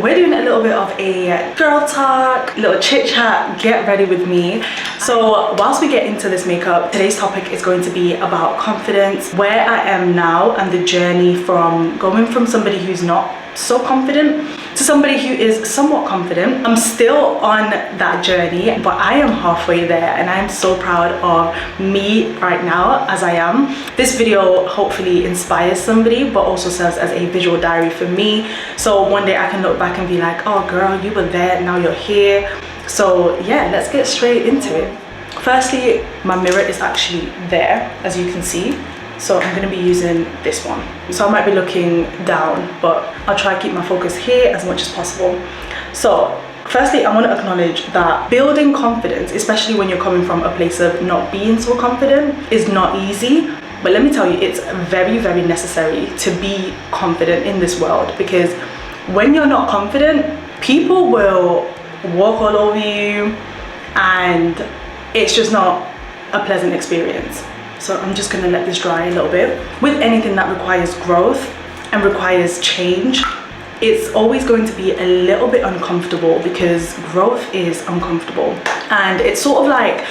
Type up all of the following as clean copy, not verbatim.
We're doing a little bit of a girl talk, little chit chat, get ready with me. So whilst we get into this makeup, today's topic is going to be about confidence, where I am now and the journey from going from somebody who's not so confident to somebody who is somewhat confident. I'm still on that journey, but I am halfway there and I'm so proud of me right now as I am. This video hopefully inspires somebody, but also serves as a visual diary for me. So one day I can look back and be like, oh girl, you were there, now you're here. So yeah, let's get straight into it. Firstly, my mirror is actually there, as you can see. So I'm going to be using this one. So I might be looking down, but I'll try to keep my focus here as much as possible. So firstly, I want to acknowledge that building confidence, especially when you're coming from a place of not being so confident, is not easy. But let me tell you, it's very, very necessary to be confident in this world, because when you're not confident, people will walk all over you and it's just not a pleasant experience. So I'm just going to let this dry a little bit. With anything that requires growth and requires change, it's always going to be a little bit uncomfortable, because growth is uncomfortable. And it's sort of like,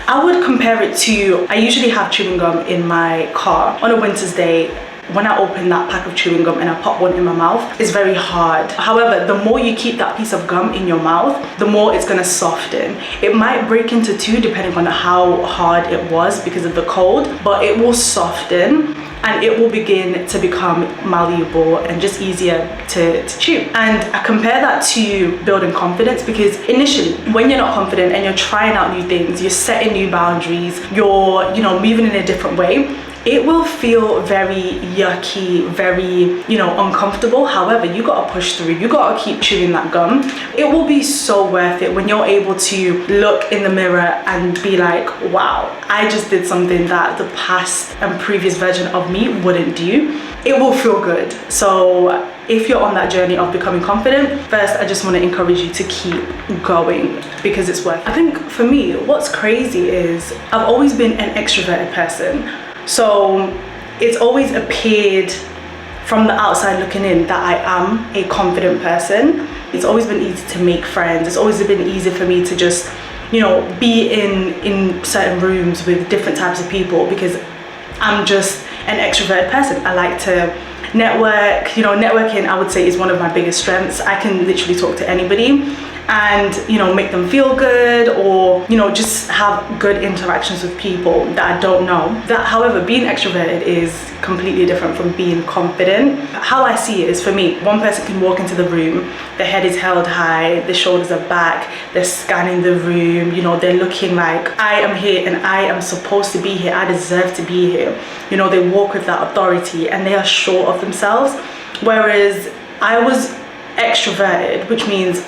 I would compare it to, I usually have chewing gum in my car. On a winter's day, when I open that pack of chewing gum and I pop one in my mouth, it's very hard. However, the more you keep that piece of gum in your mouth, the more it's gonna soften. It might break into two depending on how hard it was because of the cold, but it will soften and it will begin to become malleable and just easier to chew. And I compare that to building confidence, because initially when you're not confident and you're trying out new things, you're setting new boundaries, you're moving in a different way, it will feel very yucky, very uncomfortable. However, you gotta push through, you gotta keep chewing that gum. It will be so worth it when you're able to look in the mirror and be like, wow, I just did something that the past and previous version of me wouldn't do. It will feel good. So if you're on that journey of becoming confident, first I just want to encourage you to keep going, because it's worth it. I think for me, what's crazy is I've always been an extroverted person. So it's always appeared from the outside looking in that I am a confident person. It's always been easy to make friends. It's always been easy for me to just, be in certain rooms with different types of people, because I'm just an extroverted person. I like to network. Networking, I would say, is one of my biggest strengths. I can literally talk to anybody and make them feel good, or just have good interactions with people that I don't know. That, however, being extroverted is completely different from being confident. How I see it is, for me, one person can walk into the room, their head is held high, the shoulders are back, they're scanning the room, they're looking like, I am here and I am supposed to be here, I deserve to be here. They walk with that authority and they are sure of themselves. Whereas I was extroverted, which means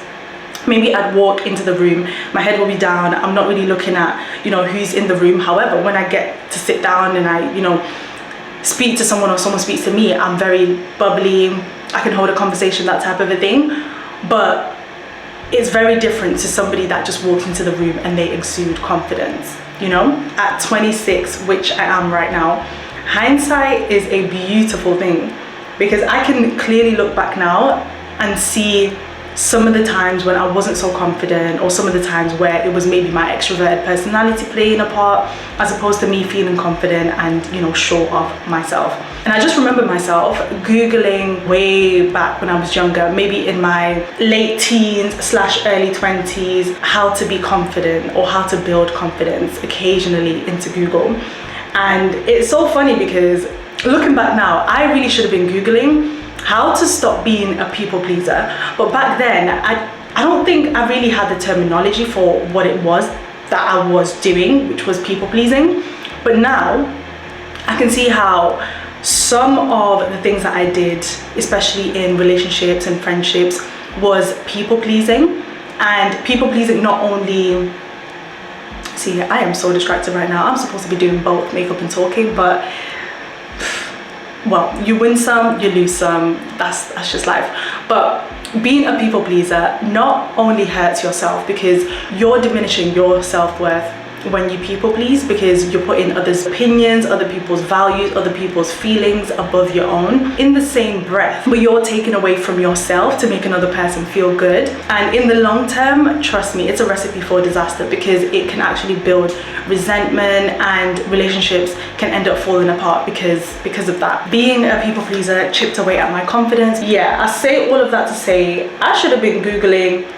maybe I'd walk into the room, my head will be down, I'm not really looking at who's in the room. However, when I get to sit down and I speak to someone, or someone speaks to me, I'm very bubbly, I can hold a conversation, that type of a thing. But it's very different to somebody that just walks into the room and they exude confidence. At 26, which I am right now, hindsight is a beautiful thing, because I can clearly look back now and see some of the times when I wasn't so confident, or some of the times where it was maybe my extroverted personality playing a part, as opposed to me feeling confident and sure of myself. And I just remember myself Googling way back when I was younger, maybe in my late teens / early 20s, how to be confident or how to build confidence, occasionally into Google. And it's so funny, because looking back now, I really should have been Googling how to stop being a people pleaser. But back then, I don't think I really had the terminology for what it was that I was doing, which was people pleasing. But now I can see how some of the things that I did, especially in relationships and friendships, was people pleasing. And people pleasing not only, see, I am so distracted right now. I'm supposed to be doing both makeup and talking, but well, you win some, you lose some, that's just life. But being a people pleaser not only hurts yourself, because you're diminishing your self-worth, when you people please, because you're putting others' opinions, other people's values, other people's feelings above your own in the same breath, but you're taking away from yourself to make another person feel good. And in the long term, trust me, it's a recipe for disaster, because it can actually build resentment, and relationships can end up falling apart because of that. Being a people pleaser chipped away at my confidence. Yeah, I say all of that to say I should have been Googling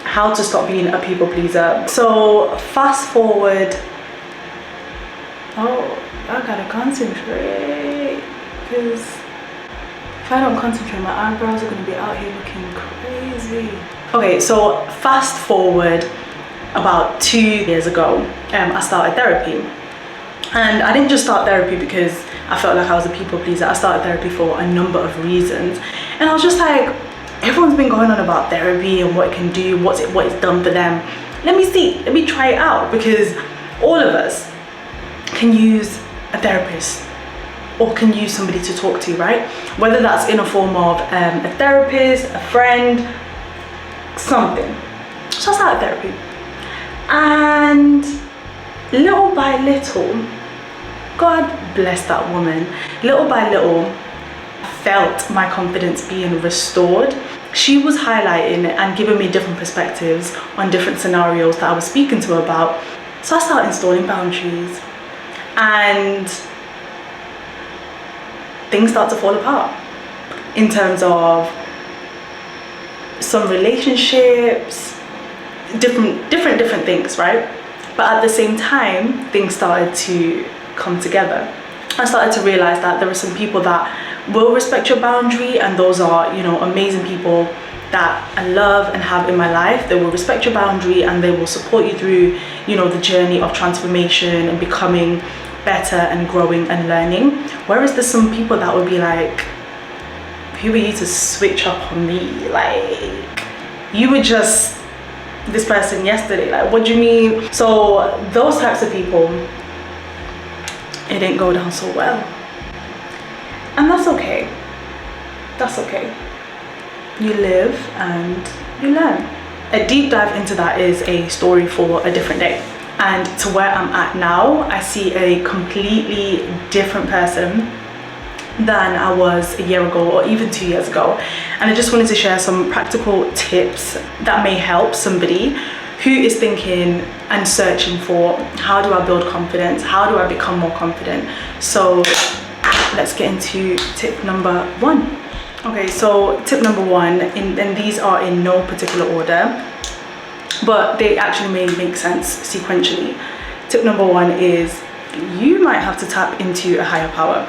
how to stop being a people pleaser. So fast forward. Oh, I gotta concentrate, because if I don't concentrate, my eyebrows are gonna be out here looking crazy. Okay, so fast forward about 2 years ago, I started therapy. And I didn't just start therapy because I felt like I was a people pleaser. I started therapy for a number of reasons. And I was just like, everyone's been going on about therapy and what it can do, what it's done for them. Let me try it out, because all of us can use a therapist or can use somebody to talk to, right? Whether that's in a form of a therapist, a friend, something. So I started therapy. And little by little, God bless that woman, little by little, I felt my confidence being restored. She was highlighting and giving me different perspectives on different scenarios that I was speaking to her about. So I started installing boundaries, and things start to fall apart in terms of some relationships, different things, right? But at the same time, things started to come together. I started to realize that there are some people that will respect your boundary, and those are, you know, amazing people that I love and have in my life. They will respect your boundary and they will support you through, you know, the journey of transformation and becoming better and growing and learning. Whereas there's some people that would be like, who are you to switch up on me? Like, you were just this person yesterday, like, what do you mean? So those types of people, it didn't go down so well, and that's okay. That's okay. You live and you learn. A deep dive into that is a story for a different day. And to where I'm at now, I see a completely different person than I was a year ago or even 2 years ago. And I just wanted to share some practical tips that may help somebody who is thinking and searching for, how do I build confidence? How do I become more confident? So let's get into tip number 1. Okay, so tip number 1, and these are in no particular order, but they actually may make sense sequentially. Tip number 1 is, you might have to tap into a higher power.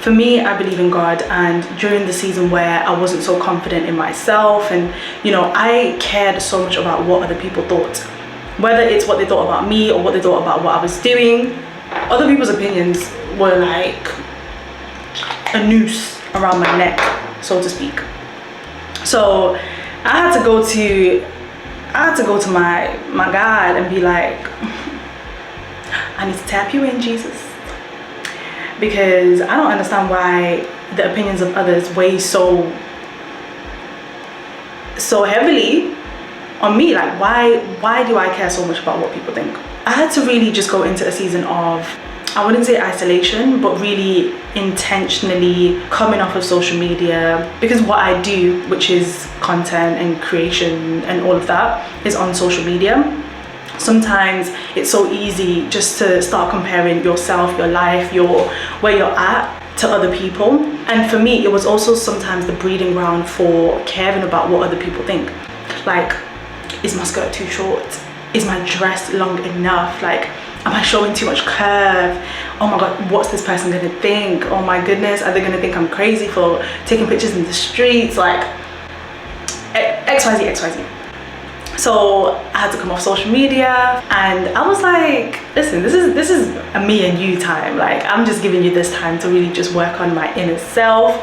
For me, I believe in God, and during the season where I wasn't so confident in myself, and you know, I cared so much about what other people thought, whether it's what they thought about me or what they thought about what I was doing. Other people's opinions were like a noose around my neck, so to speak. So I had to go to my God and be like, I need to tap you in, Jesus. Because I don't understand why the opinions of others weigh so heavily on me. Like, why do I care so much about what people think? I had to really just go into a season of, I wouldn't say isolation, but really intentionally coming off of social media, because what I do, which is content and creation and all of that, is on social media. Sometimes it's so easy just to start comparing yourself, your life, where you're at to other people. And for me, it was also sometimes the breeding ground for caring about what other people think. Like, is my skirt too short? Is my dress long enough? Like, am I showing too much curve? Oh my God, what's this person gonna think? Oh my goodness, are they gonna think I'm crazy for taking pictures in the streets? Like, XYZ. So I had to come off social media, and I was like, listen, this is a me and you time. Like, I'm just giving you this time to really just work on my inner self,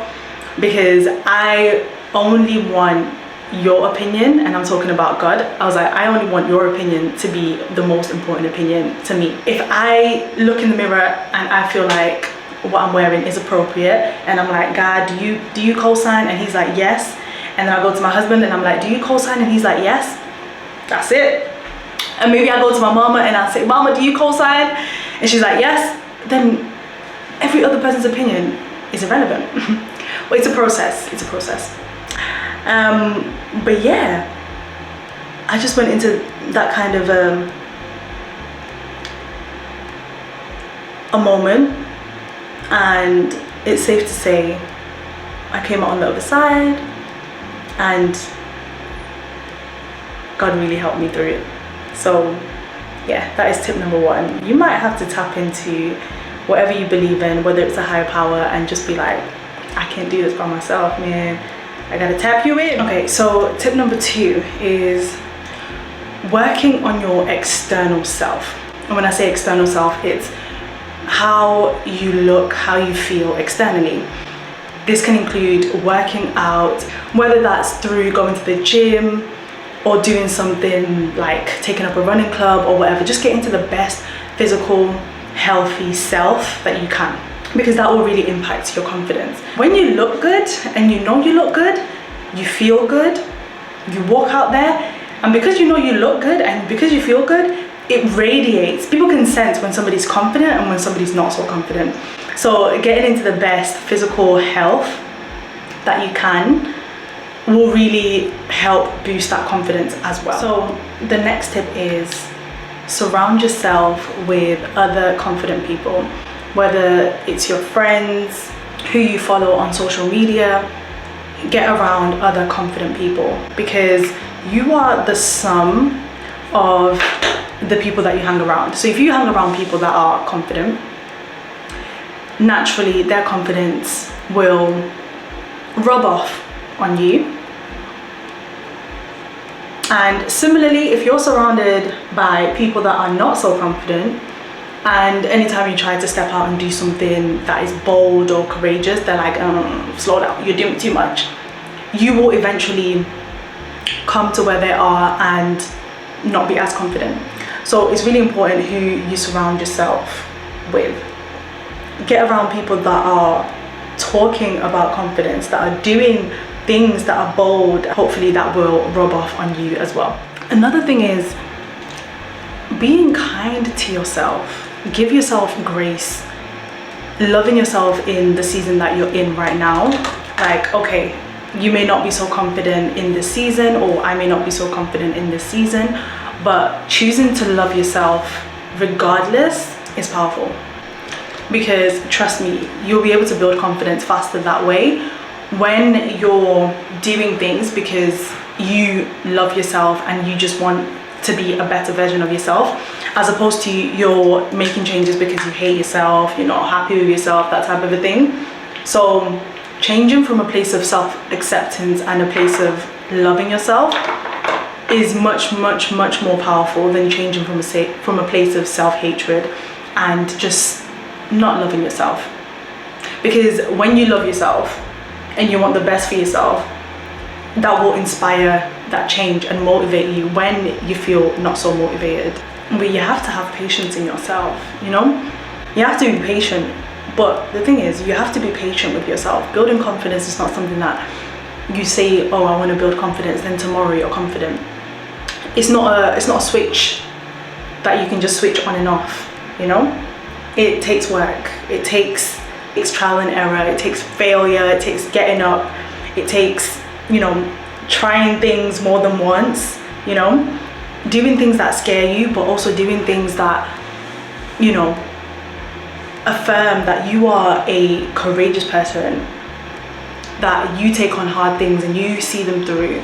because I only want your opinion, and I'm talking about God. I was like, I only want your opinion to be the most important opinion to me. If I look in the mirror and I feel like what I'm wearing is appropriate, and I'm like, God, do you co-sign? And he's like, yes. And then I go to my husband and I'm like, do you co-sign? And he's like, yes. That's it. and maybe I go to my mama and I say, Mama, do you co-sign? And she's like, yes. Then every other person's opinion is irrelevant. But it's a process. It's a process. But yeah, I just went into that kind of a moment, and it's safe to say I came out on the other side, and God really helped me through it. So yeah, that is tip number one. You might have to tap into whatever you believe in, whether it's a higher power, and just be like, I can't do this by myself, man. I gotta tap you in. Okay, so tip number two is working on your external self. And when I say external self, it's how you look, how you feel externally. This can include working out, whether that's through going to the gym or doing something like taking up a running club or whatever. Just get into the best physical, healthy self that you can, because that will really impact your confidence. When you look good and you know you look good, you feel good, you walk out there, and because you know you look good and because you feel good, it radiates. People can sense when somebody's confident and when somebody's not so confident. So getting into the best physical health that you can will really help boost that confidence as well. So the next tip is surround yourself with other confident people, whether it's your friends, who you follow on social media. Get around other confident people, because you are the sum of the people that you hang around. So if you hang around people that are confident, naturally their confidence will rub off on you. And similarly, if you're surrounded by people that are not so confident, and anytime you try to step out and do something that is bold or courageous, they're like, slow down, you're doing too much. You will eventually come to where they are and not be as confident. So it's really important who you surround yourself with. Get around people that are talking about confidence, that are doing things that are bold. Hopefully that will rub off on you as well. Another thing is being kind to yourself. Give yourself grace. Loving yourself in the season that you're in right now. Like, okay, you may not be so confident in this season, or I may not be so confident in this season, but choosing to love yourself regardless is powerful. Because trust me, you'll be able to build confidence faster that way when you're doing things because you love yourself and you just want to be a better version of yourself, as opposed to you're making changes because you hate yourself, you're not happy with yourself, that type of a thing. So changing from a place of self-acceptance and a place of loving yourself is much more powerful than changing from a place of self-hatred and just not loving yourself. Because when you love yourself and you want the best for yourself, that will inspire that change and motivate you when you feel not so motivated. But you have to have patience in yourself, you know? You have to be patient. But the thing is, you have to be patient with yourself. Building confidence is not something that you say, oh, I want to build confidence, then tomorrow you're confident. It's not a switch that you can just switch on and off, you know? It takes work. It's trial and error. It takes failure. It takes getting up. It takes, you know, trying things more than once, you know? Doing things that scare you, but also doing things that, you know, affirm that you are a courageous person, that you take on hard things and you see them through,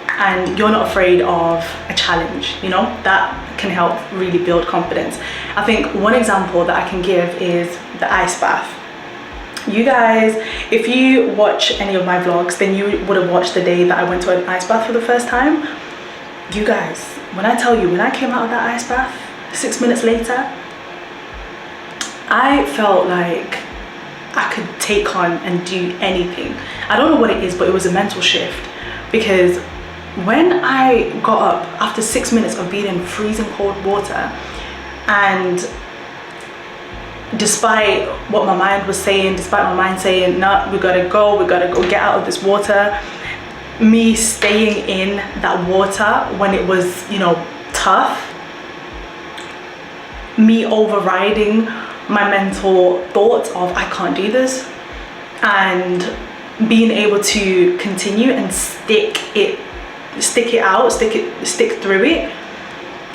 and you're not afraid of a challenge, you know? That can help really build confidence. I think one example that I can give is the ice bath. You guys, if you watch any of my vlogs, then you would have watched the day that I went to an ice bath for the first time. You guys, when I tell you, when I came out of that ice bath 6 minutes later, I felt like I could take on and do anything. I don't know what it is, but it was a mental shift. Because when I got up after 6 minutes of being in freezing cold water, and despite what my mind was saying, despite my mind saying, no, we gotta go get out of this water, me staying in that water when it was, you know, tough, me overriding my mental thoughts of I can't do this, and being able to continue and stick through it.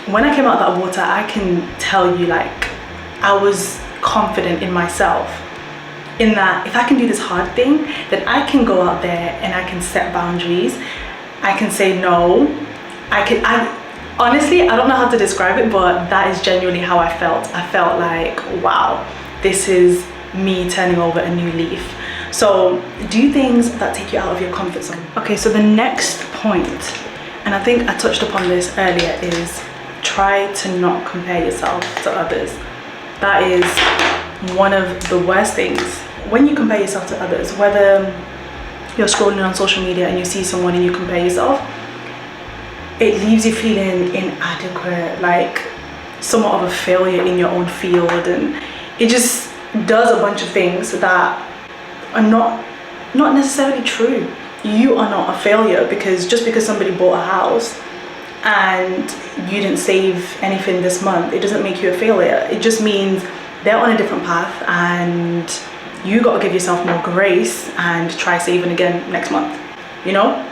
When I came out of that water, I can tell you, like, I was confident in myself, in that if I can do this hard thing, then I can go out there and I can set boundaries. I can say no. Honestly, I don't know how to describe it, but that is genuinely how I felt. I felt like, wow, this is me turning over a new leaf. So do things that take you out of your comfort zone. Okay, so the next point, and I think I touched upon this earlier, is try to not compare yourself to others. That is one of the worst things. When you compare yourself to others, whether you're scrolling on social media and you see someone and you compare yourself, it leaves you feeling inadequate, like somewhat of a failure in your own field, and it just does a bunch of things that are not necessarily true. You are not a failure because just because somebody bought a house and you didn't save anything this month, it doesn't make you a failure. It just means they're on a different path and you got to give yourself more grace and try saving again next month, you know?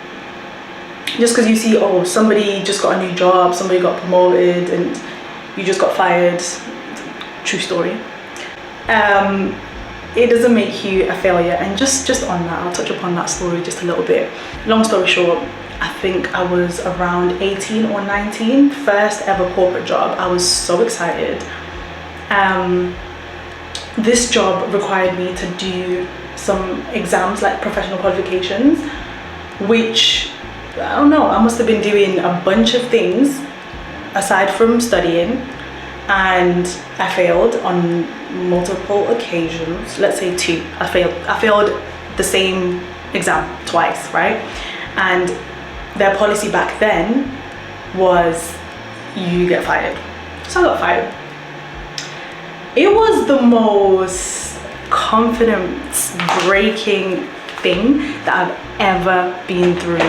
Just because you see, oh, somebody just got a new job, somebody got promoted and you just got fired, true story, it doesn't make you a failure. And just on that, I'll touch upon that story just a little bit. Long story short, I think I was around 18 or 19, first ever corporate job. I was so excited. This job required me to do some exams, like professional qualifications, which, I don't know, I must have been doing a bunch of things aside from studying, and I failed on multiple occasions. Let's say 2. I failed the same exam twice, right? And their policy back then was you get fired. So I got fired. It was the most confidence breaking thing that I've ever been through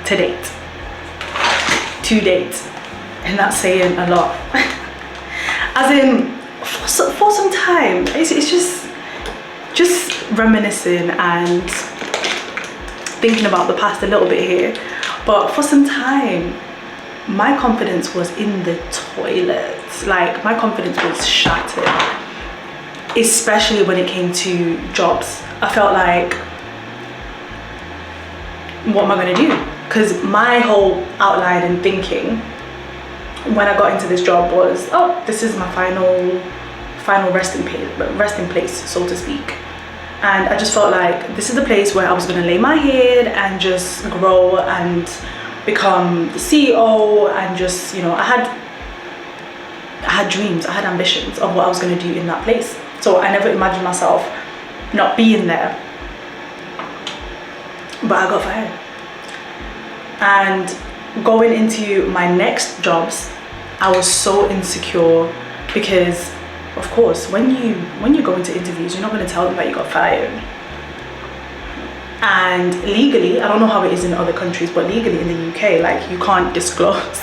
to date. And that's saying a lot. As in, for some time, it's just reminiscing and thinking about the past a little bit here. But for some time, my confidence was in the toilet. Like, my confidence was shattered, especially when it came to jobs. I felt like, what am I going to do? Because my whole outline and thinking when I got into this job was, oh, this is my final resting place, so to speak. And I just felt like this is the place where I was going to lay my head and just grow and become the CEO, and just, you know, I had dreams, I had ambitions of what I was going to do in that place. So I never imagined myself not being there. But I got fired. And going into my next jobs, I was so insecure because, of course, when you go into interviews, you're not going to tell them that you got fired. And legally, I don't know how it is in other countries, but legally in the UK, like, you can't disclose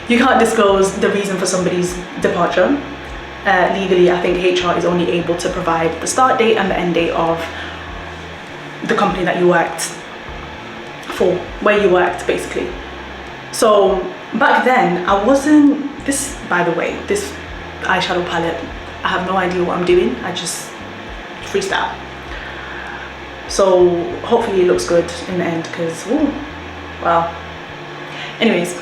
the reason for somebody's departure. Legally, I think HR is only able to provide the start date and the end date of the company that you worked for, where you worked, basically. So back then, I wasn't, this, by the way, this eyeshadow palette, I have no idea what I'm doing. I just freestyle. So hopefully it looks good in the end, because, wow. Anyways,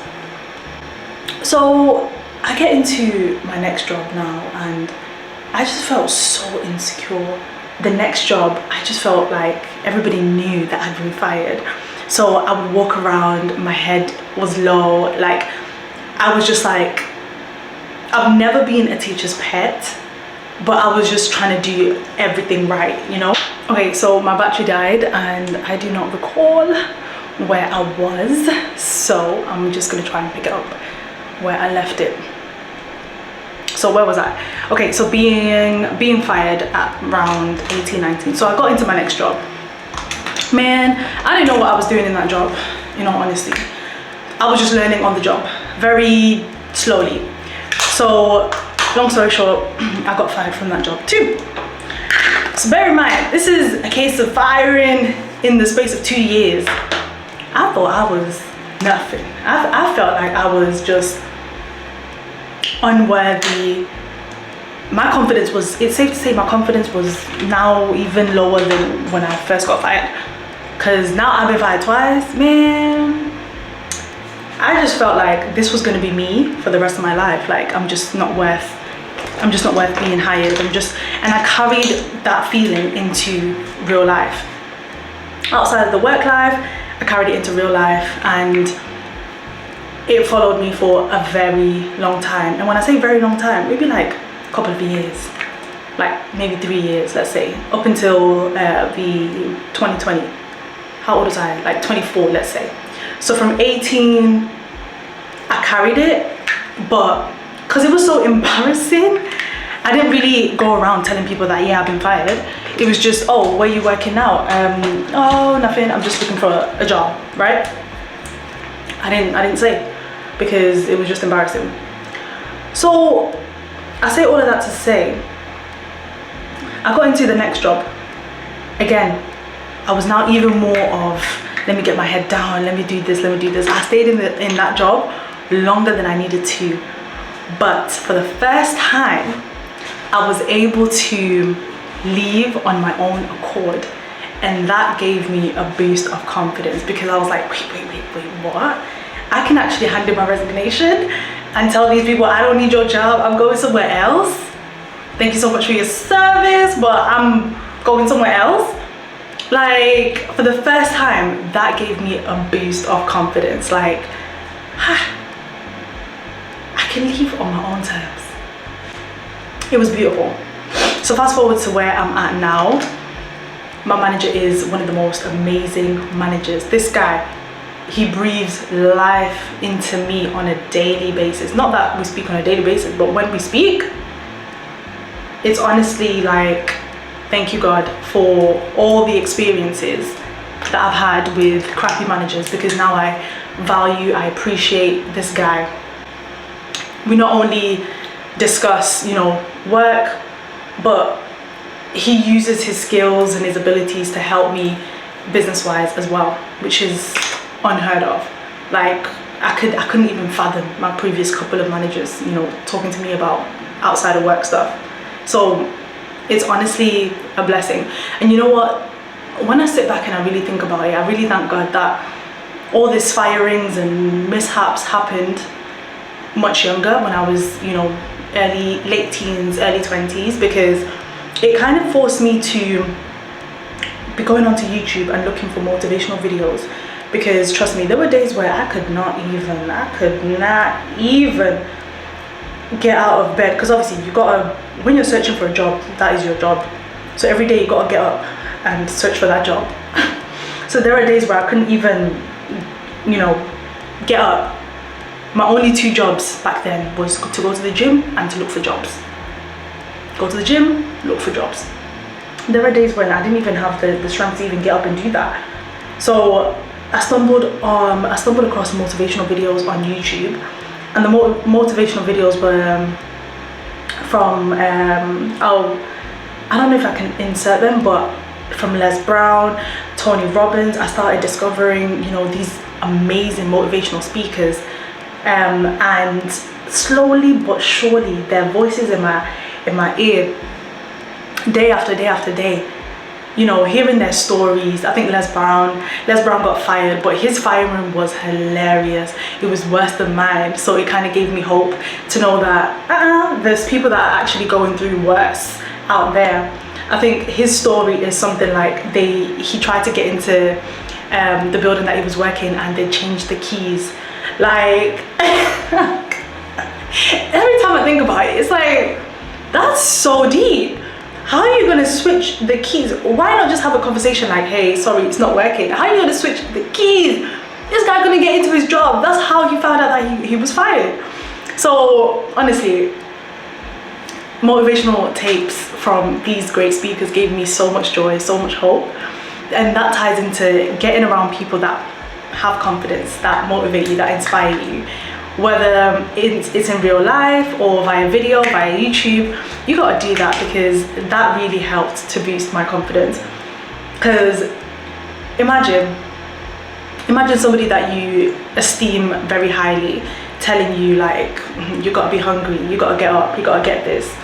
so I get into my next job now, and I just felt so insecure. The next job, I just felt like everybody knew that I'd been fired. So I would walk around, my head was low, like, I was just like, I've never been a teacher's pet, but I was just trying to do everything right, you know? Okay, so my battery died and I do not recall where I was, so I'm just gonna try and pick it up where I left it. So where was I? Okay, so being fired at around 18, 19. So I got into my next job. Man, I didn't know what I was doing in that job, in all honesty. I was just learning on the job. Very slowly. So long story short, I got fired from that job too. So bear in mind, this is a case of firing in the space of 2 years. I thought I was nothing. I felt like I was just unworthy. My confidence was, it's safe to say my confidence was now even lower than when I first got fired. Cause now I've been fired twice, man. I just felt like this was gonna be me for the rest of my life. Like I'm just not worth being hired. And I carried that feeling into real life. Outside of the work life, I carried it into real life, and it followed me for a very long time. And when I say very long time, maybe like a couple of years, like maybe 3 years, let's say, up until the 2020. How old was I? Like 24, let's say. So from 18, I carried it, but because it was so embarrassing, I didn't really go around telling people that, yeah, I've been fired. It was just, oh, where are you working now? Oh, nothing, I'm just looking for a job, right? I didn't say, because it was just embarrassing. So I say all of that to say, I got into the next job. Again, I was now even more of, let me get my head down, let me do this, let me do this. I stayed in that job longer than I needed to. But for the first time, I was able to leave on my own accord. And that gave me a boost of confidence, because I was like, wait, what? I can actually hand in my resignation and tell these people I don't need your job, I'm going somewhere else. Thank you so much for your service, but I'm going somewhere else. Like, for the first time, that gave me a boost of confidence. Like, I can leave on my own terms. It was beautiful. So fast forward to where I'm at now. My manager is one of the most amazing managers. This guy, he breathes life into me on a daily basis. Not that we speak on a daily basis, but when we speak, it's honestly like, thank you God for all the experiences that I've had with crappy managers, because now I appreciate this guy. We not only discuss, work, but he uses his skills and his abilities to help me business-wise as well, which is unheard of. Like, I couldn't even fathom my previous couple of managers, talking to me about outside of work stuff. So it's honestly a blessing. And you know what? When I sit back and I really think about it, I really thank God that all these firings and mishaps happened much younger, when I was, late teens, early 20s, because it kind of forced me to be going onto YouTube and looking for motivational videos. Because trust me, there were days where I could not even get out of bed, because obviously when you're searching for a job, that is your job. So every day you gotta get up and search for that job. So there are days where I couldn't even, get up. My only 2 jobs back then was to go to the gym and to look for jobs. Go to the gym, look for jobs. There were days when I didn't even have the strength to even get up and do that. So I stumbled across motivational videos on YouTube, and the motivational videos were from I don't know if I can insert them, but from Les Brown, Tony Robbins. I started discovering these amazing motivational speakers, and slowly but surely their voices in my ear, day after day after day, hearing their stories. I think Les Brown got fired, but his firing was hilarious. It was worse than mine. So it kind of gave me hope to know that there's people that are actually going through worse out there. I think his story is something like he tried to get into the building that he was working, and they changed the keys. Like, every time I think about it, it's like, that's so deep. How are you gonna switch the keys? Why not just have a conversation like, hey, sorry, it's not working? How are you gonna switch the keys? This guy couldn't get into his job. That's how he found out that he was fired. So honestly, motivational tapes from these great speakers gave me so much joy, so much hope. And that ties into getting around people that have confidence, that motivate you, that inspire you. whether it's in real life or via video, via YouTube. You gotta do that, because that really helped to boost my confidence. Because imagine somebody that you esteem very highly telling you like, you gotta be hungry, you gotta get up, you gotta get this,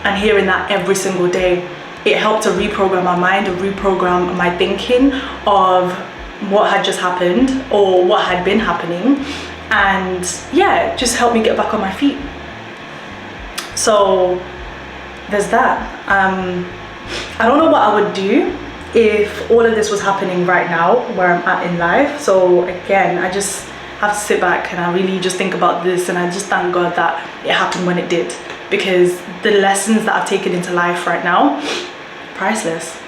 and hearing that every single day. It helped to reprogram my mind, and reprogram my thinking of what had just happened or what had been happening, and yeah, just helped me get back on my feet. So there's that. I don't know what I would do if all of this was happening right now where I'm at in life. So again, I just have to sit back and I really just think about this, and I just thank God that it happened when it did, because the lessons that I've taken into life right now, priceless.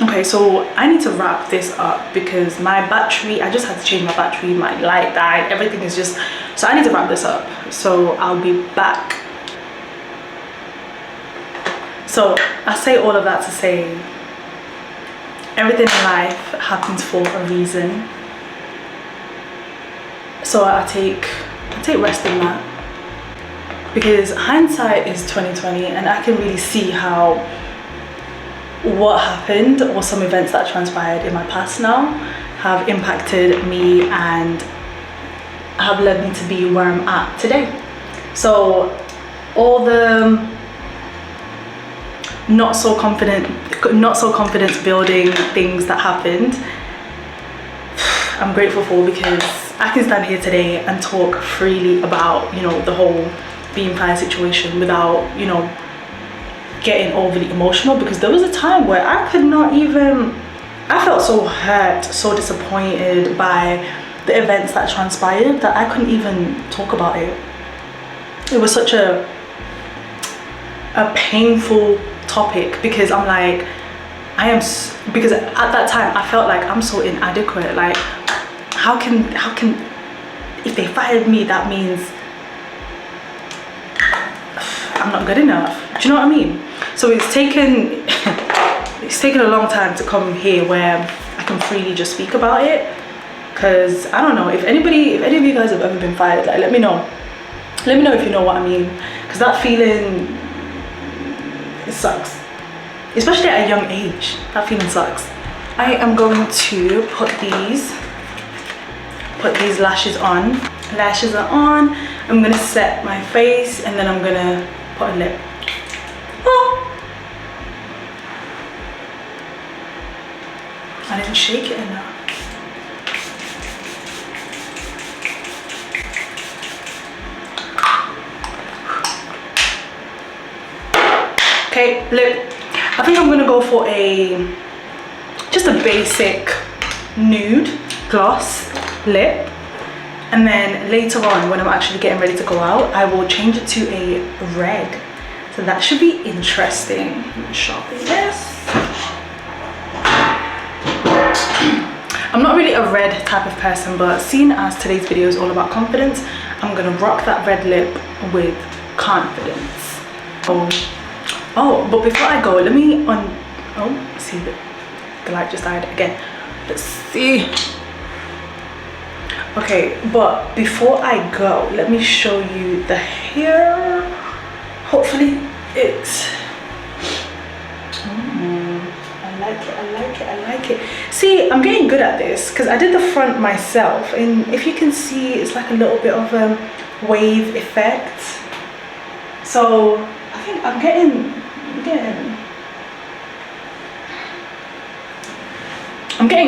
Okay, so I need to wrap this up because my battery, I just had to change my battery, my light died, everything is just, so I need to wrap this up. So I'll be back. So I say all of that to say everything in life happens for a reason. So I take rest in that, because hindsight is 2020, and I can really see how what happened or some events that transpired in my past now have impacted me and have led me to be where I'm at today. So all the not so confidence building things that happened, I'm grateful for, because I can stand here today and talk freely about, you know, the whole being fine situation without, you know, getting overly emotional, because there was a time where I could not even, I felt so hurt, so disappointed by the events that transpired that I couldn't even talk about it. It was such a painful topic, because I'm like, because at that time I felt like I'm so inadequate. Like, how can if they fired me, that means I'm not good enough. Do you know what I mean? So it's taken a long time to come here where I can freely just speak about it. Because I don't know if any of you guys have ever been fired, like, let me know if you know what I mean, because that feeling, it sucks, especially at a young age. That feeling sucks. I am going to put these lashes on. Lashes are on. I'm gonna set my face, and then I'm gonna put a lip. Oh, I didn't shake it enough. Okay, lip. I think I'm gonna go for just a basic nude gloss lip, and then later on when I'm actually getting ready to go out, I will change it to a red. So that should be interesting. I'm gonna sharpen this. I'm not really a red type of person, but seeing as today's video is all about confidence, I'm gonna rock that red lip with confidence. Oh, but before I go, let me see, the light just died again. Let's see. Okay, but before I go, let me show you the hair. Hopefully it's, I like it. See, I'm getting good at this because I did the front myself, and if you can see, it's like a little bit of a wave effect. So I think I'm getting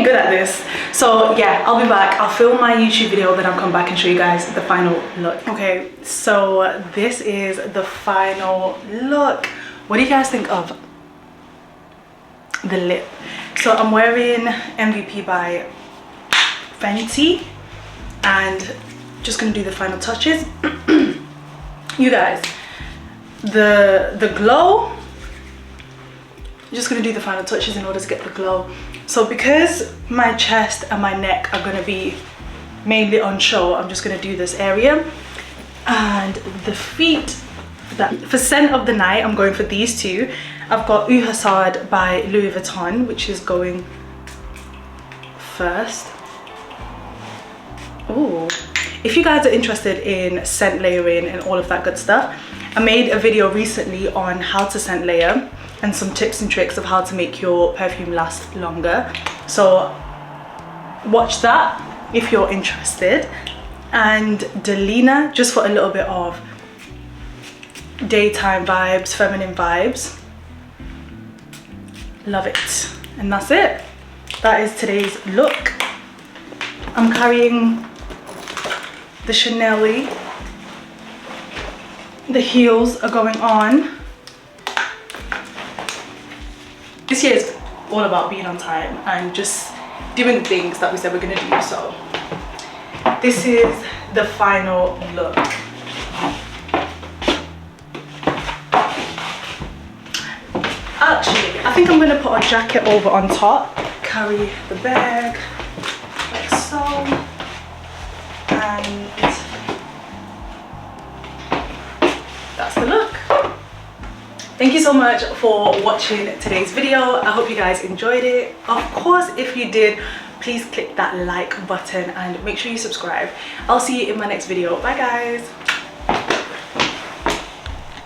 good at this. So yeah, I'll be back. I'll film my YouTube video, then I'll come back and show you guys the final look. Okay, so this is the final look. What do you guys think of the lip? So I'm wearing MVP by Fenty, and just gonna do the final touches. You guys, the glow, I'm just gonna do the final touches in order to get the glow. So because my chest and my neck are gonna be mainly on show, I'm just gonna do this area. And the feet, for scent of the night, I'm going for these two. I've got Eau Hazard by Louis Vuitton, which is going first. Oh, if you guys are interested in scent layering and all of that good stuff, I made a video recently on how to scent layer and some tips and tricks of how to make your perfume last longer. So watch that if you're interested. And Delina, just for a little bit of daytime vibes, feminine vibes. Love it. And that's it. That is today's look. I'm carrying the Chanel. The heels are going on. This year is all about being on time and just doing the things that we said we're gonna do. So this is the final look. Actually, I think I'm gonna put a jacket over on top, carry the bag like so, and that's the look. Thank you so much for watching today's video. I hope you guys enjoyed it. Of course, if you did, please click that like button and make sure you subscribe. I'll see you in my next video. Bye guys.